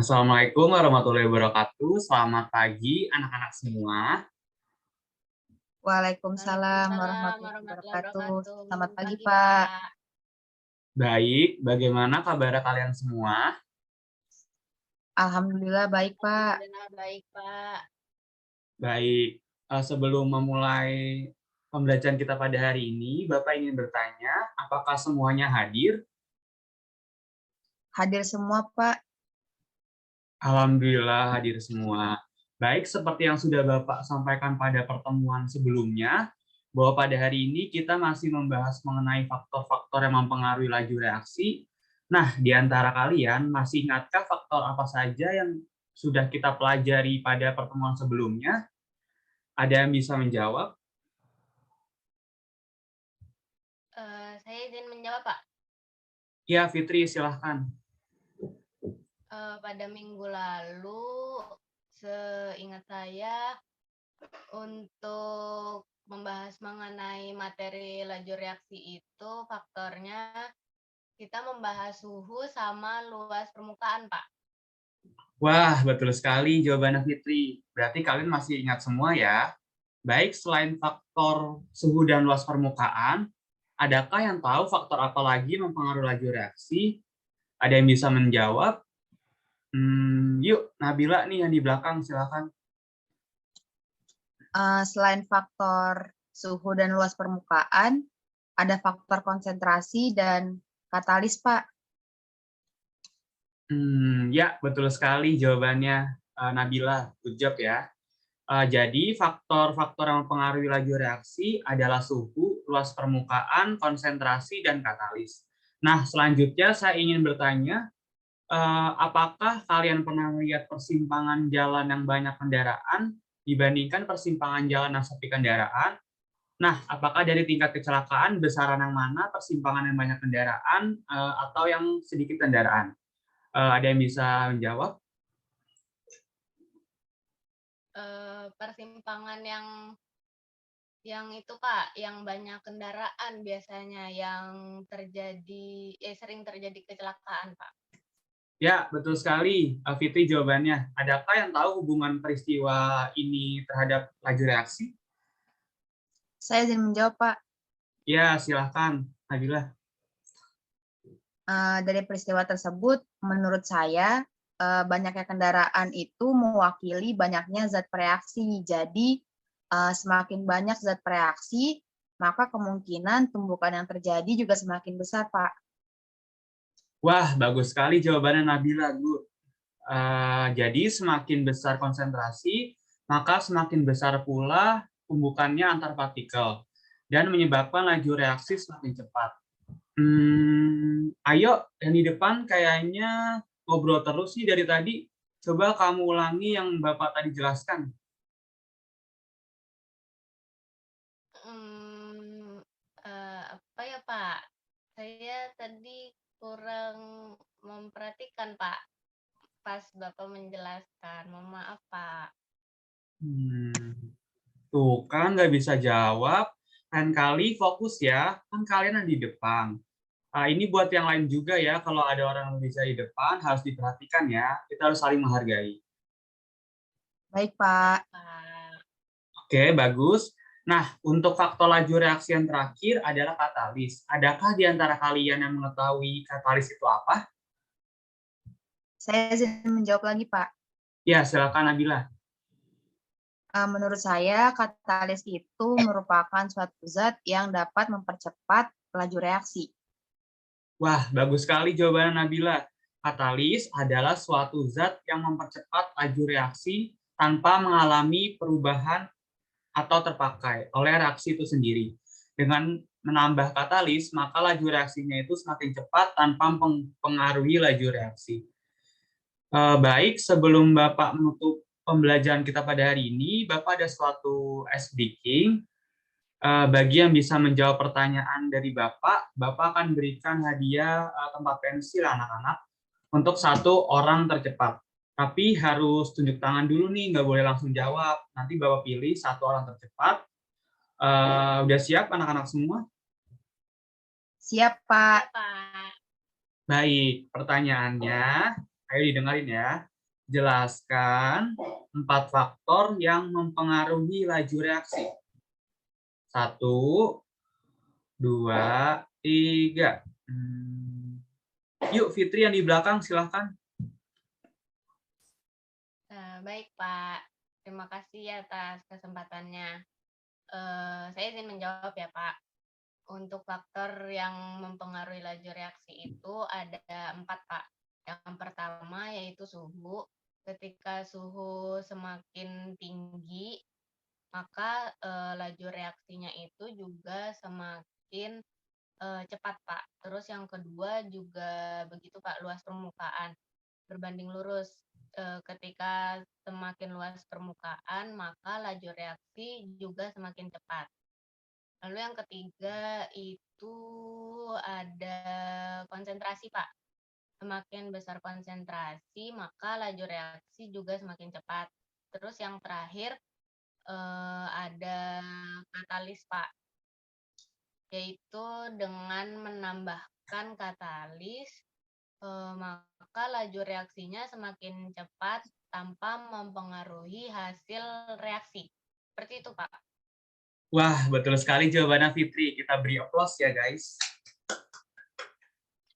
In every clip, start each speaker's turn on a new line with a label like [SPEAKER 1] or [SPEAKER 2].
[SPEAKER 1] Assalamualaikum warahmatullahi wabarakatuh. Selamat pagi anak-anak semua.
[SPEAKER 2] Waalaikumsalam
[SPEAKER 3] Waalaikumsalam
[SPEAKER 2] warahmatullahi
[SPEAKER 3] warahmatullahi
[SPEAKER 2] wabarakatuh.
[SPEAKER 3] wabarakatuh.
[SPEAKER 2] Selamat pagi,
[SPEAKER 3] Pagi,
[SPEAKER 2] Pak.
[SPEAKER 3] Pak.
[SPEAKER 1] Baik, bagaimana kabar kalian semua?
[SPEAKER 2] Alhamdulillah baik, Pak.
[SPEAKER 3] Alhamdulillah baik, Pak.
[SPEAKER 1] Baik, sebelum memulai pembelajaran kita pada hari ini, Bapak ingin bertanya, apakah semuanya hadir?
[SPEAKER 2] Hadir semua, Pak.
[SPEAKER 1] Alhamdulillah hadir semua. Baik, seperti yang sudah Bapak sampaikan pada pertemuan sebelumnya, bahwa pada hari ini kita masih membahas mengenai faktor-faktor yang mempengaruhi laju reaksi. Nah, di antara kalian masih ingatkah faktor apa saja yang sudah kita pelajari pada pertemuan sebelumnya? Ada yang bisa menjawab?
[SPEAKER 3] Saya izin menjawab, Pak.
[SPEAKER 1] Ya, Fitri, silahkan.
[SPEAKER 3] Pada minggu lalu, seingat saya, untuk membahas mengenai materi laju reaksi itu, faktornya kita membahas suhu sama luas permukaan, Pak.
[SPEAKER 1] Wah, betul sekali jawabannya Fitri. Berarti kalian masih ingat semua ya? Baik, selain faktor suhu dan luas permukaan, adakah yang tahu faktor apa lagi mempengaruhi laju reaksi? Ada yang bisa menjawab? Yuk, Nabila nih yang di belakang, silakan.
[SPEAKER 2] Selain faktor suhu dan luas permukaan, ada faktor konsentrasi dan katalis, Pak.
[SPEAKER 1] Ya, betul sekali jawabannya Nabila. Good job ya. Jadi faktor-faktor yang mempengaruhi laju reaksi adalah suhu, luas permukaan, konsentrasi, dan katalis. Nah, selanjutnya saya ingin bertanya, apakah kalian pernah melihat persimpangan jalan yang banyak kendaraan dibandingkan persimpangan jalan yang sepi kendaraan? Nah, apakah dari tingkat kecelakaan besaran yang mana, persimpangan yang banyak kendaraan atau yang sedikit kendaraan? Ada yang bisa menjawab?
[SPEAKER 3] Persimpangan yang itu, Pak, yang banyak kendaraan biasanya yang sering terjadi kecelakaan, Pak.
[SPEAKER 1] Ya, betul sekali, Fitri jawabannya. Adakah yang tahu hubungan peristiwa ini terhadap laju reaksi?
[SPEAKER 2] Saya izin menjawab, Pak.
[SPEAKER 1] Ya, silahkan, Nabila.
[SPEAKER 2] Dari peristiwa tersebut, menurut saya, banyaknya kendaraan itu mewakili banyaknya zat bereaksi. Jadi, semakin banyak zat bereaksi, maka kemungkinan tumbukan yang terjadi juga semakin besar, Pak.
[SPEAKER 1] Wah, bagus sekali jawabannya Nabila, Bu. Jadi semakin besar konsentrasi, maka semakin besar pula tumbukannya antar partikel dan menyebabkan laju reaksi semakin cepat. Ayo, yang di depan kayaknya ngobrol terus nih dari tadi. Coba kamu ulangi yang Bapak tadi jelaskan.
[SPEAKER 3] Apa ya, Pak? Saya tadi kurang memperhatikan, Pak, pas Bapak menjelaskan. Mohon maaf, Pak.
[SPEAKER 1] Tuh kan nggak bisa jawab. Lain kali fokus ya, kan kalian yang di depan. Ini buat yang lain juga ya, kalau ada orang yang bisa di depan harus diperhatikan ya. Kita harus saling menghargai.
[SPEAKER 2] Baik, Pak.
[SPEAKER 3] Pak.
[SPEAKER 1] Oke, bagus. Nah, untuk faktor laju reaksi yang terakhir adalah katalis. Adakah di antara kalian yang mengetahui katalis itu apa?
[SPEAKER 2] Saya izin menjawab lagi, Pak.
[SPEAKER 1] Ya, silakan Nabila.
[SPEAKER 2] Menurut saya, katalis itu merupakan suatu zat yang dapat mempercepat laju reaksi.
[SPEAKER 1] Wah, bagus sekali jawaban Nabila. Katalis adalah suatu zat yang mempercepat laju reaksi tanpa mengalami perubahan atau terpakai oleh reaksi itu sendiri. Dengan menambah katalis, maka laju reaksinya itu semakin cepat tanpa mempengaruhi laju reaksi. Baik, sebelum Bapak menutup pembelajaran kita pada hari ini, Bapak ada suatu ice breaking. Bagi yang bisa menjawab pertanyaan dari Bapak, Bapak akan berikan hadiah tempat pensil anak-anak untuk satu orang tercepat. Tapi harus tunjuk tangan dulu nih, nggak boleh langsung jawab. Nanti Bapak pilih satu orang tercepat. Udah siap anak-anak semua?
[SPEAKER 2] Siap, Pak.
[SPEAKER 3] Pak.
[SPEAKER 1] Baik, pertanyaannya, ayo didengarin ya. Jelaskan 4 faktor yang mempengaruhi laju reaksi. 1, 2, 3. Yuk, Fitri yang di belakang, silahkan.
[SPEAKER 3] Baik, Pak. Terima kasih atas kesempatannya. Saya izin menjawab ya, Pak. Untuk faktor yang mempengaruhi laju reaksi itu ada 4, Pak. Yang pertama yaitu suhu. Ketika suhu semakin tinggi, maka laju reaksinya itu juga semakin cepat, Pak. Terus yang kedua juga begitu, Pak, luas permukaan. Berbanding lurus, ketika semakin luas permukaan, maka laju reaksi juga semakin cepat. Lalu yang ketiga itu ada konsentrasi, Pak. Semakin besar konsentrasi, maka laju reaksi juga semakin cepat. Terus yang terakhir ada katalis, Pak, yaitu dengan menambahkan katalis, maka laju reaksinya semakin cepat tanpa mempengaruhi hasil reaksi. Seperti itu, Pak.
[SPEAKER 1] Wah, betul sekali jawabannya Fitri. Kita beri aplaus ya, guys.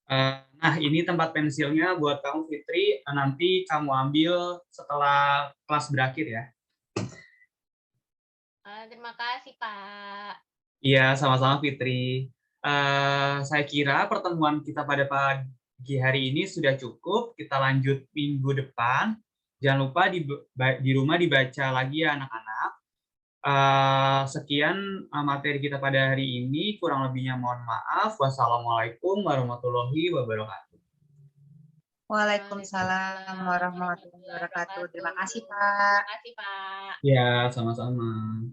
[SPEAKER 1] Nah, ini tempat pensilnya buat kamu, Fitri. Nanti kamu ambil setelah kelas berakhir ya.
[SPEAKER 3] Terima kasih, Pak.
[SPEAKER 1] Iya, sama-sama Fitri. Saya kira pertemuan kita pada pagi hari ini sudah cukup. Kita lanjut minggu depan. Jangan lupa di rumah dibaca lagi ya anak-anak. Sekian materi kita pada hari ini. Kurang lebihnya mohon maaf. Wassalamualaikum warahmatullahi wabarakatuh.
[SPEAKER 2] Waalaikumsalam warahmatullahi wabarakatuh. Terima kasih,
[SPEAKER 3] Terima
[SPEAKER 2] Pak.
[SPEAKER 3] kasih, Pak.
[SPEAKER 1] Ya, sama-sama.